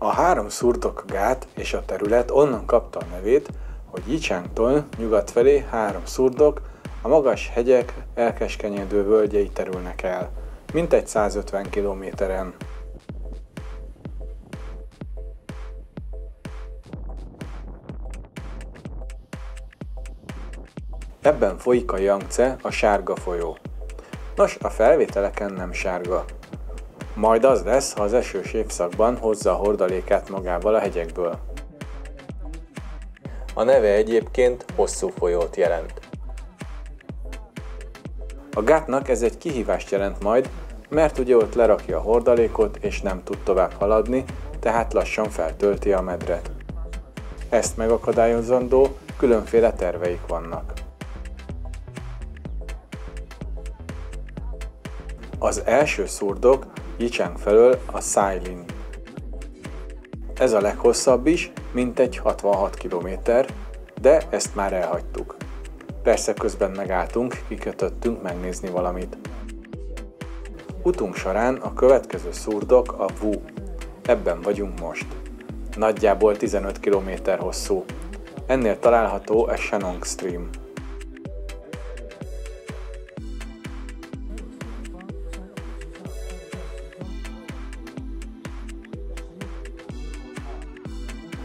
A három szurdok gát és a terület onnan kapta a nevét, hogy Yichangtól nyugat felé három szurdok, a magas hegyek elkeskenyedő völgyei terülnek el, mintegy 150 kilométeren. Ebben folyik a Jangtsze, a sárga folyó. Nos, a felvételeken nem sárga. Majd az lesz, ha az esős évszakban hozza a hordalékát magával a hegyekből. A neve egyébként hosszú folyót jelent. A gátnak ez egy kihívást jelent majd, mert ugye ott lerakja a hordalékot és nem tud tovább haladni, tehát lassan feltölti a medret. Ezt megakadályozandó különféle terveik vannak. Az első szurdok Yichang felől a Sailin. Ez a leghosszabb is, mintegy 66 km, de ezt már elhagytuk. Persze közben megálltunk, kikötöttünk megnézni valamit. Utunk során a következő szurdok a Wu. Ebben vagyunk most. Nagyjából 15 km hosszú. Ennél található a Shenong Stream.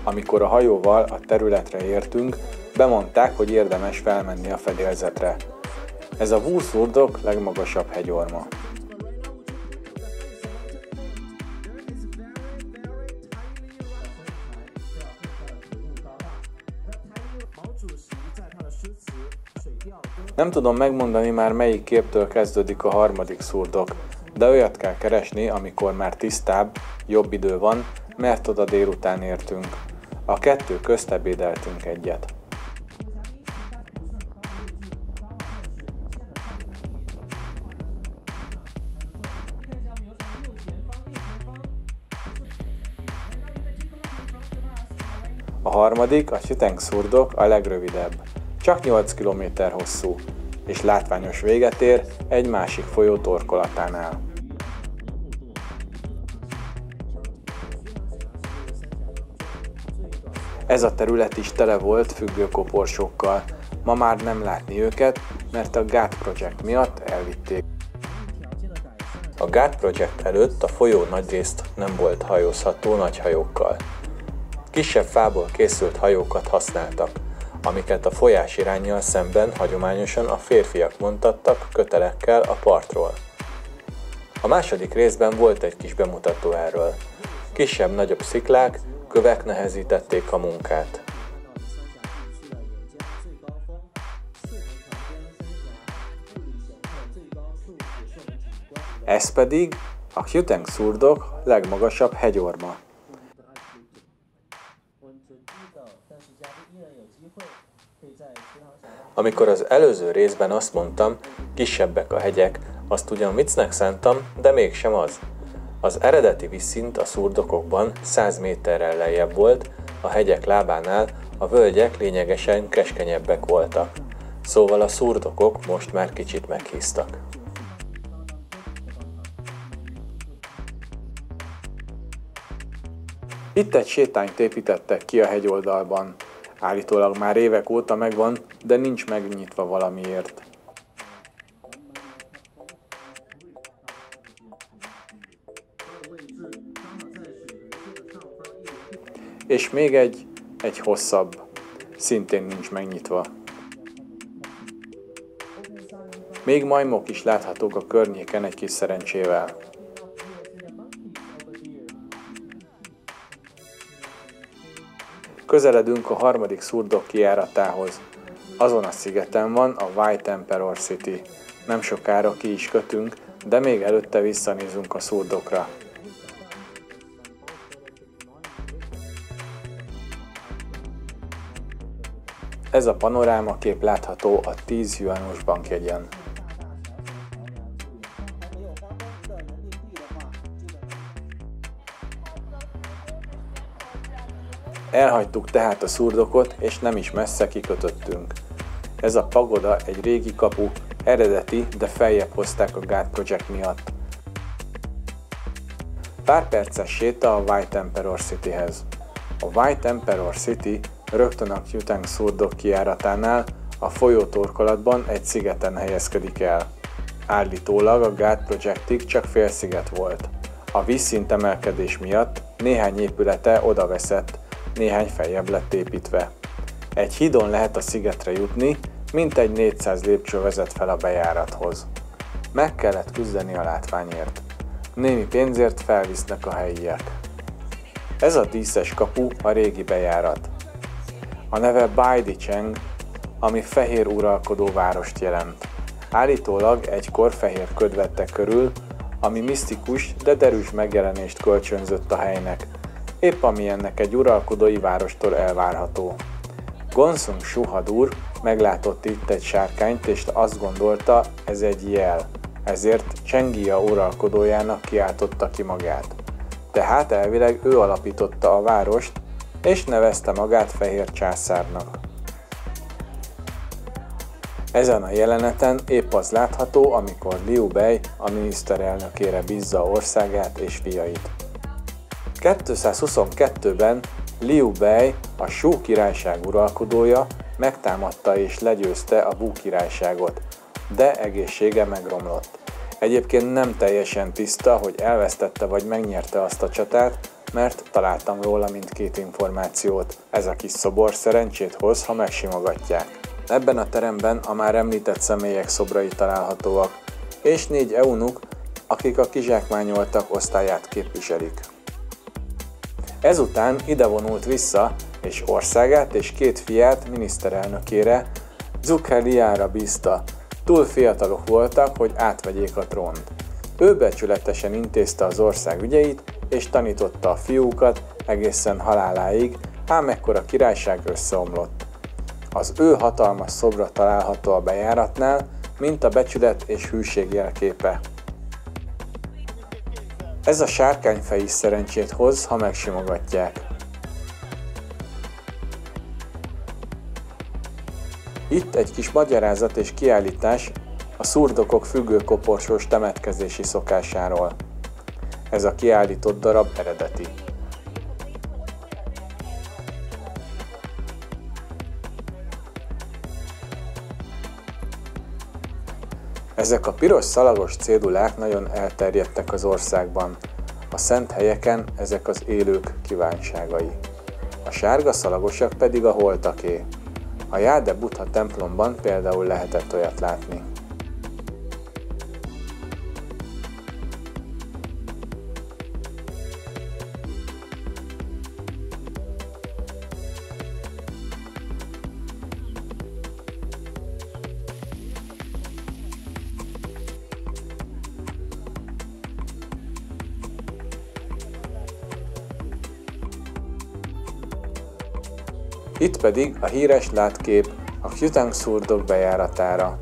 Amikor a hajóval a területre értünk, bemondták, hogy érdemes felmenni a fedélzetre. Ez a Wu szurdok legmagasabb hegyorma. Nem tudom megmondani már melyik képtől kezdődik a harmadik szurdok, de olyat kell keresni, amikor már tisztább, jobb idő van, mert oda délután értünk. A kettő közt ebédeltünk egyet. A harmadik, a Chiteng szurdok a legrövidebb. Csak 8 km hosszú, és látványos véget ér egy másik folyó torkolatánál. Ez a terület is tele volt függőkoporsókkal. Ma már nem látni őket, mert a Ghat Project miatt elvitték. A Ghat Project előtt a folyó nagyrészt nem volt hajózható nagy hajókkal. Kisebb fából készült hajókat használtak, amiket a folyás iránnyal szemben hagyományosan a férfiak vontattak kötelekkel a partról. A második részben volt egy kis bemutató erről. Kisebb-nagyobb sziklák, kövek nehezítették a munkát. Ez pedig a Chiteng szurdok legmagasabb hegyorma. Amikor az előző részben azt mondtam, kisebbek a hegyek, azt ugyan viccnek szántam, de mégsem az. Az eredeti vízszint a szurdokokban 100 méterrel lejjebb volt, a hegyek lábánál a völgyek lényegesen keskenyebbek voltak. Szóval a szurdokok most már kicsit meghíztak. Itt egy sétányt építettek ki a hegyoldalban. Állítólag már évek óta megvan, de nincs megnyitva valamiért. És még egy hosszabb, szintén nincs megnyitva. Még majmok is láthatók a környéken egy kis szerencsével. Közeledünk a harmadik szurdok kijáratához. Azon a szigeten van a White Emperor City. Nem sokára ki is kötünk, de még előtte visszanézünk a szurdokra. Ez a panorámakép látható a 10 yuanos bankjegyen. Elhagytuk tehát a szurdokot, és nem is messze kikötöttünk. Ez a pagoda egy régi kapu, eredeti, de feljebb hozták a Ghat Project miatt. Pár perces séta a White Emperor Cityhez. A White Emperor City rögtön a Qtang szurdok kijáratánál, a folyó torkolatban egy szigeten helyezkedik el. Állítólag a Ghat Projectig csak félsziget volt. A vízszint emelkedés miatt néhány épülete odaveszett, néhány feljebb lett építve. Egy hídon lehet a szigetre jutni, mintegy 400 lépcső vezet fel a bejárathoz. Meg kellett küzdeni a látványért. Némi pénzért felvisznek a helyiek. Ez a díszes kapu a régi bejárat. A neve Baidicheng, ami fehér uralkodó várost jelent. Állítólag egykor fehér köd vette körül, ami misztikus, de derűs megjelenést kölcsönzött a helynek, épp ami ennek egy uralkodói várostól elvárható. Gonsung Suhadur meglátott itt egy sárkányt, és azt gondolta, ez egy jel, ezért Csengia uralkodójának kiáltotta ki magát. Tehát elvileg ő alapította a várost, és nevezte magát Fehér Császárnak. Ezen a jeleneten épp az látható, amikor Liu Bei a miniszterelnökére bízza országát és fiait. 222-ben Liu Bei, a Sú királyság uralkodója, megtámadta és legyőzte a Wu királyságot, de egészsége megromlott. Egyébként nem teljesen tiszta, hogy elvesztette vagy megnyerte azt a csatát, mert találtam róla mindkét információt. Ez a kis szobor szerencsét hoz, ha megsimogatják. Ebben a teremben a már említett személyek szobrai találhatóak, és 4 eunuk, akik a kizsákmányoltak osztályát képviselik. Ezután ide vonult vissza, és országát és 2 fiát miniszterelnökére, Zhuge-Liangra bízta. Túl fiatalok voltak, hogy átvegyék a trónt. Ő becsületesen intézte az ország ügyeit, és tanította a fiúkat egészen haláláig, ám ekkor a királyság összeomlott. Az ő hatalmas szobra található a bejáratnál, mint a becsület és hűség jelképe. Ez a sárkányfej is szerencsét hoz, ha megsimogatják. Itt egy kis magyarázat és kiállítás a szurdokok függőkoporsós temetkezési szokásáról. Ez a kiállított darab eredeti. Ezek a piros szalagos cédulák nagyon elterjedtek az országban. A szent helyeken ezek az élők kívánságai. A sárga szalagosak pedig a holtaké. A Jáde Buddha templomban például lehetett olyat látni. Itt pedig a híres látkép a Qtang szurdok bejáratára.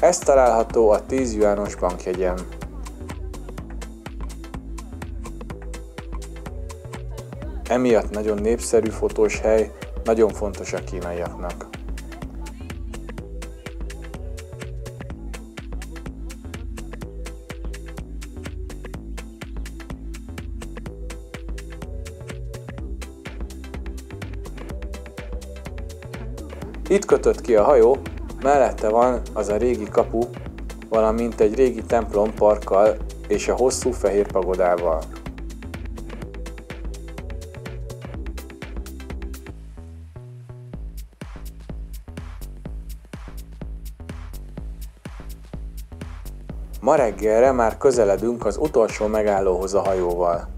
Ez található a 10 juanos bankjegyen. Emiatt nagyon népszerű fotós hely, nagyon fontos a kínaiaknak. Itt kötött ki a hajó, mellette van az a régi kapu, valamint egy régi templom parkkal és a hosszú fehér pagodával. Ma reggelre már közeledünk az utolsó megállóhoz a hajóval.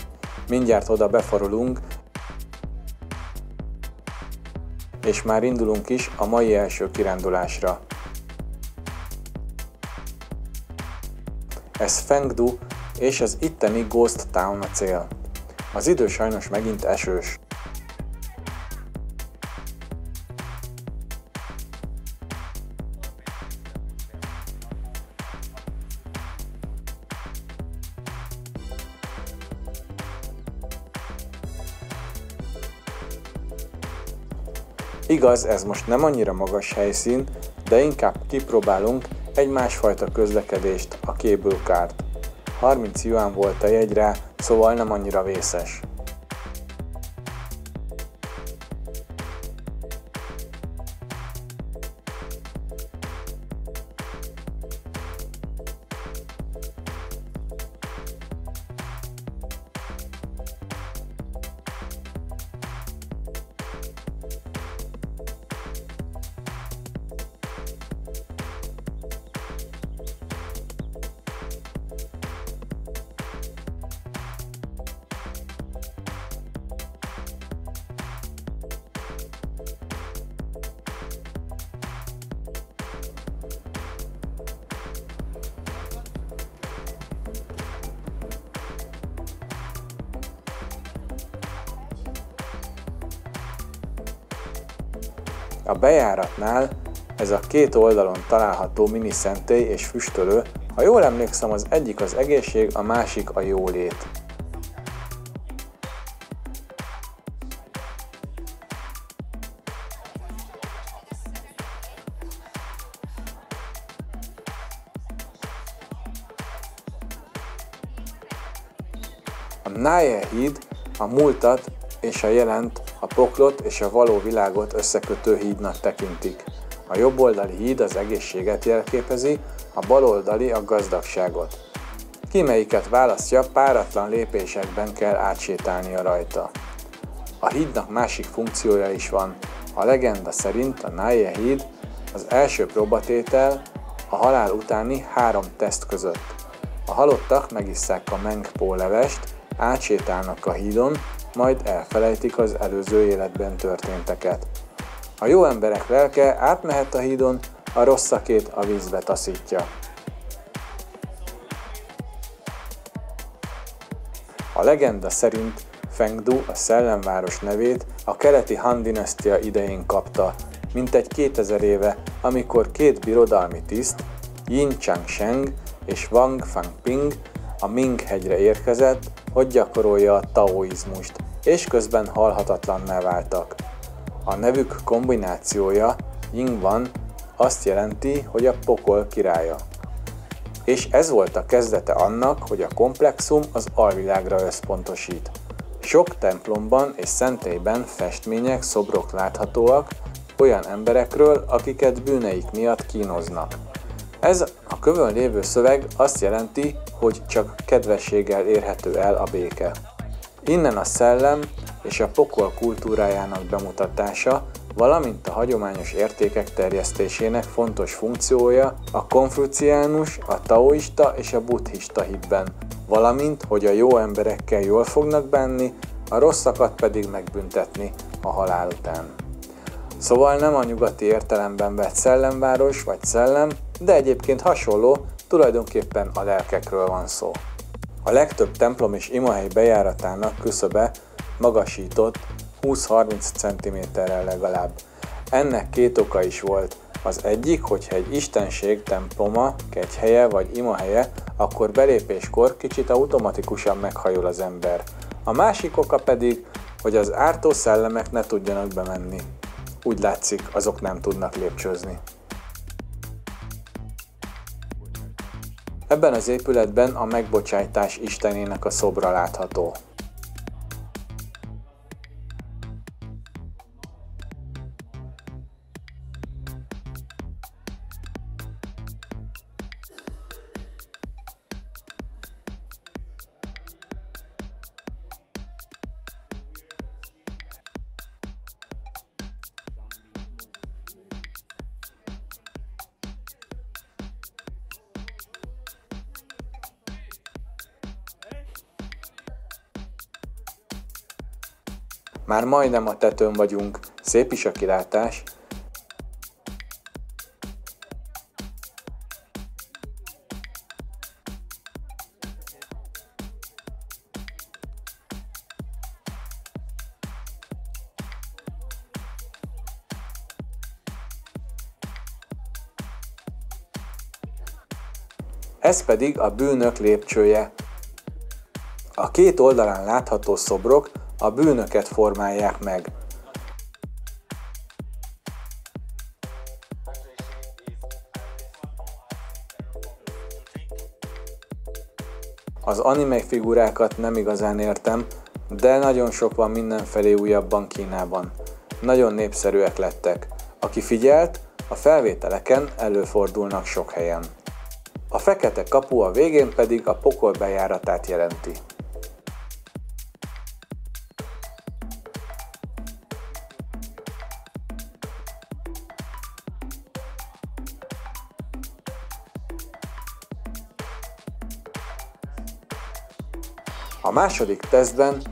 Mindjárt oda beforulunk, és már indulunk is a mai első kirándulásra. Ez Fengdu és az itteni Ghost Town a cél. Az idő sajnos megint esős. Igaz, ez most nem annyira magas helyszín, de inkább kipróbálunk egy másfajta közlekedést, a cable car-t. 30 yuan volt a jegy rá, szóval nem annyira vészes. A bejáratnál ez a két oldalon található mini szentély és füstölő, ha jól emlékszem, az egyik az egészség, a másik a jólét. A Naye híd a múltat és a jelent, a poklot és a való világot összekötő hídnak tekintik. A jobboldali híd az egészséget jelképezi, a baloldali a gazdagságot. Ki melyiket választja, páratlan lépésekben kell átsétálnia rajta. A hídnak másik funkciója is van. A legenda szerint a Naye híd az első próbatétel a halál utáni 3 teszt között. A halottak megisszák a mengpó levest, átsétálnak a hídon, majd elfelejtik az előző életben történteket. A jó emberek lelke átmehet a hídon, a rosszakét a vízbe taszítja. A legenda szerint Fengdu a szellemváros nevét a keleti Han dinasztia idején kapta, mintegy 2000 éve, amikor 2 birodalmi tiszt, Yin Changsheng és Wang Fangping a Ming hegyre érkezett, hogy gyakorolja a taoizmust, és közben halhatatlanná váltak. A nevük kombinációja, Yingwan, azt jelenti, hogy a pokol királya. És ez volt a kezdete annak, hogy a komplexum az alvilágra összpontosít. Sok templomban és szentélyben festmények, szobrok láthatóak olyan emberekről, akiket bűneik miatt kínoznak. Ez a kövön lévő szöveg azt jelenti, hogy csak kedvességgel érhető el a béke. Innen a szellem és a pokol kultúrájának bemutatása, valamint a hagyományos értékek terjesztésének fontos funkciója a konfuciánus, a taoista és a buddhista hitben, valamint, hogy a jó emberekkel jól fognak bánni, a rosszakat pedig megbüntetni a halál után. Szóval nem a nyugati értelemben vett szellemváros vagy szellem, de egyébként hasonló, tulajdonképpen a lelkekről van szó. A legtöbb templom és imahely bejáratának küszöbe magasított 20-30 cm-rel legalább. Ennek 2 oka is volt. Az egyik, hogyha egy istenség temploma, kegyhelye vagy imahelye, akkor belépéskor kicsit automatikusan meghajol az ember. A másik oka pedig, hogy az ártó szellemek ne tudjanak bemenni. Úgy látszik, azok nem tudnak lépcsőzni. Ebben az épületben a megbocsájtás istenének a szobra látható. Már majdnem a tetőn vagyunk, szép is a kilátás. Ez pedig a bűnök lépcsője. A 2 oldalán látható szobrok a bűnöket formálják meg. Az anime figurákat nem igazán értem, de nagyon sok van mindenfelé újabban Kínában. Nagyon népszerűek lettek. Aki figyelt, a felvételeken előfordulnak sok helyen. A fekete kapu a végén pedig a pokol bejáratát jelenti. A második tesztben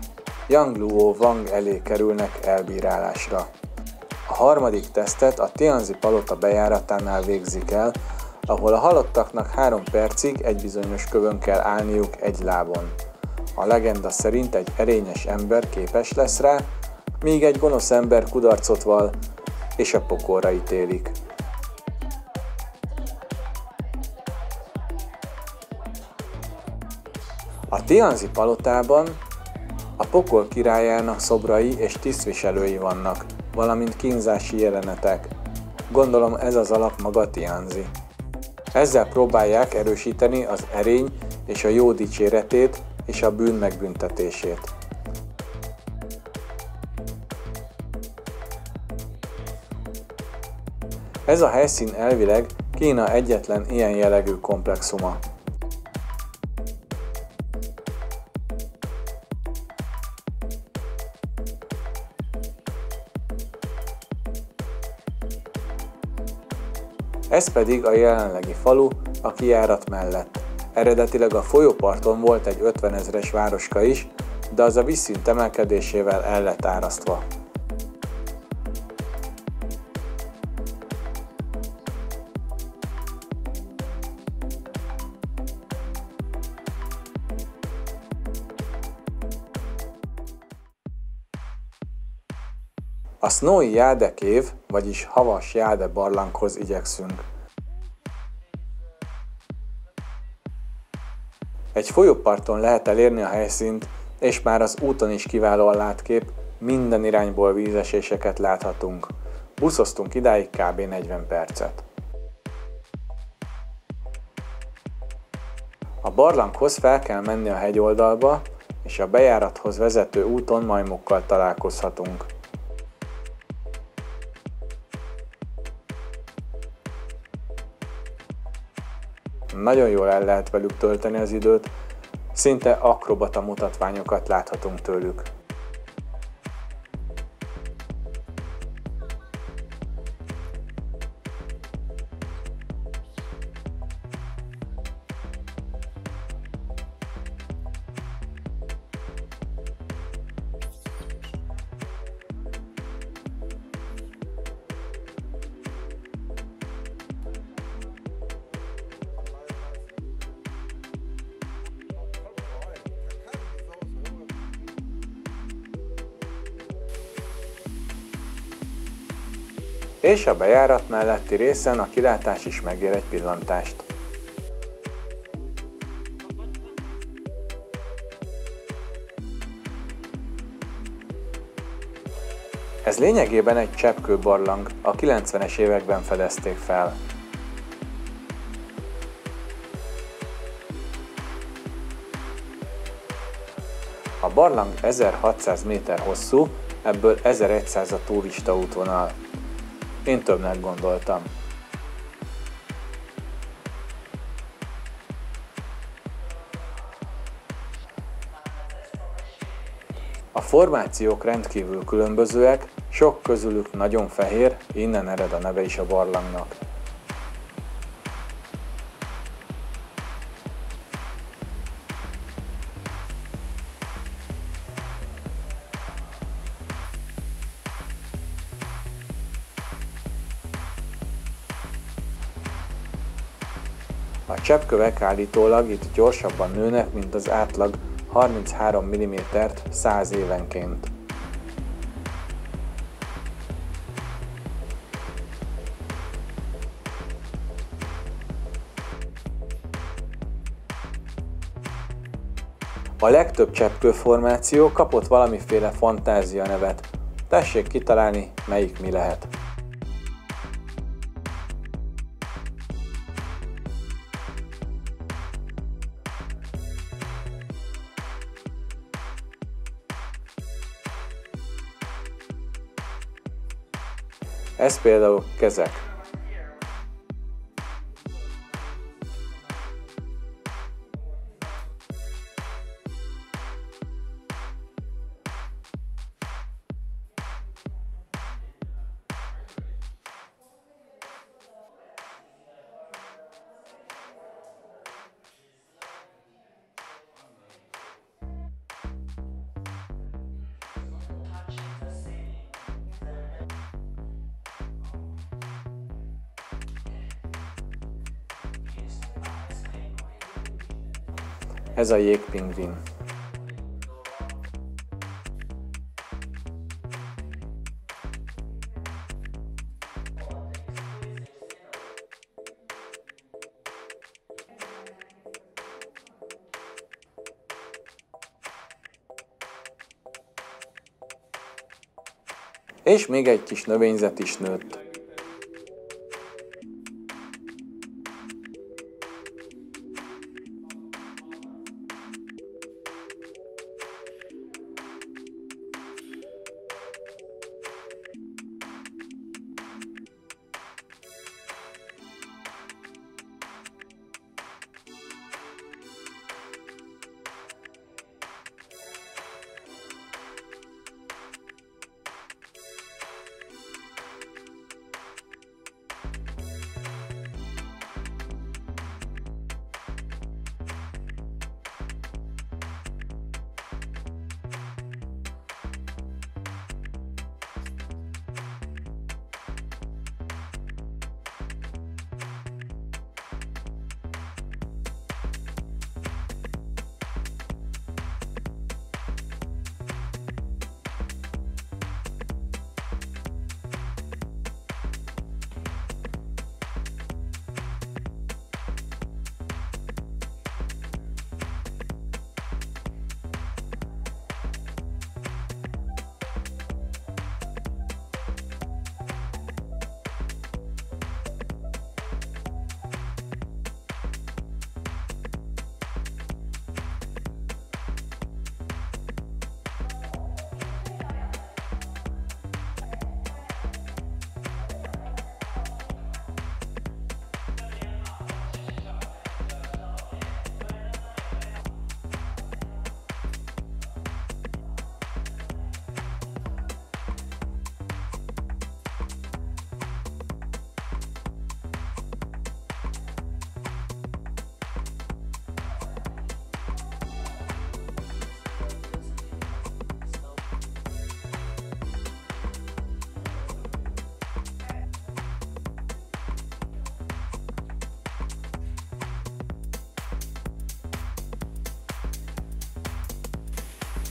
Yang Luo Wang elé kerülnek elbírálásra. A harmadik tesztet a Tianzi palota bejáratánál végzik el, ahol a halottaknak 3 percig egy bizonyos kövön kell állniuk egy lábon. A legenda szerint egy erényes ember képes lesz rá, míg egy gonosz ember kudarcot vall és a pokolra ítélik. A Tianzi palotában a pokol királyának szobrai és tisztviselői vannak, valamint kínzási jelenetek. Gondolom ez az alap maga Tianzi. Ezzel próbálják erősíteni az erény és a jó dicséretét és a bűn megbüntetését. Ez a helyszín elvileg Kína egyetlen ilyen jellegű komplexuma. Ez pedig a jelenlegi falu a kijárat mellett. Eredetileg a folyóparton volt egy 50 000-es városka is, de az a vízszint emelkedésével el lett árasztva. A Snowy Jade Cave, vagyis Havas Jáde barlanghoz igyekszünk. Egy folyóparton lehet elérni a helyszínt, és már az úton is kiváló a látkép, minden irányból vízeséseket láthatunk. Buszoztunk idáig kb. 40 percet. A barlanghoz fel kell menni a hegyoldalba, és a bejárathoz vezető úton majmokkal találkozhatunk. Nagyon jól el lehet velük tölteni az időt, szinte akrobata mutatványokat láthatunk tőlük. És a bejárat melletti részen a kilátás is megér egy pillantást. Ez lényegében egy cseppkőbarlang, a 90-es években fedezték fel. A barlang 1600 méter hosszú, ebből 1100 a turista útvonal. Én többnek gondoltam. A formációk rendkívül különbözőek, sok közülük nagyon fehér, innen ered a neve is a barlangnak. A cseppkövek állítólag itt gyorsabban nőnek, mint az átlag 33 mm-t 100 évenként. A legtöbb cseppkőformáció kapott valamiféle fantázia nevet. Tessék kitalálni, melyik mi lehet. Ez például kezek. Ez a jégpingvin. És még egy kis növényzet is nőtt.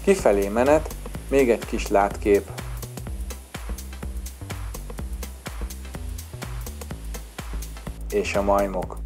Kifelé menet, még egy kis látkép. És a majmok.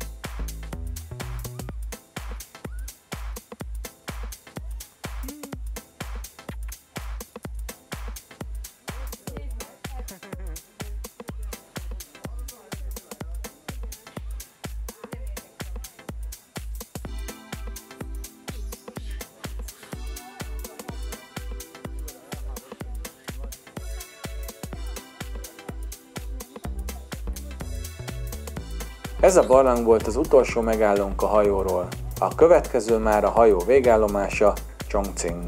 Ez a barlang volt az utolsó megállónk a hajóról. A következő már a hajó végállomása, Chongqing.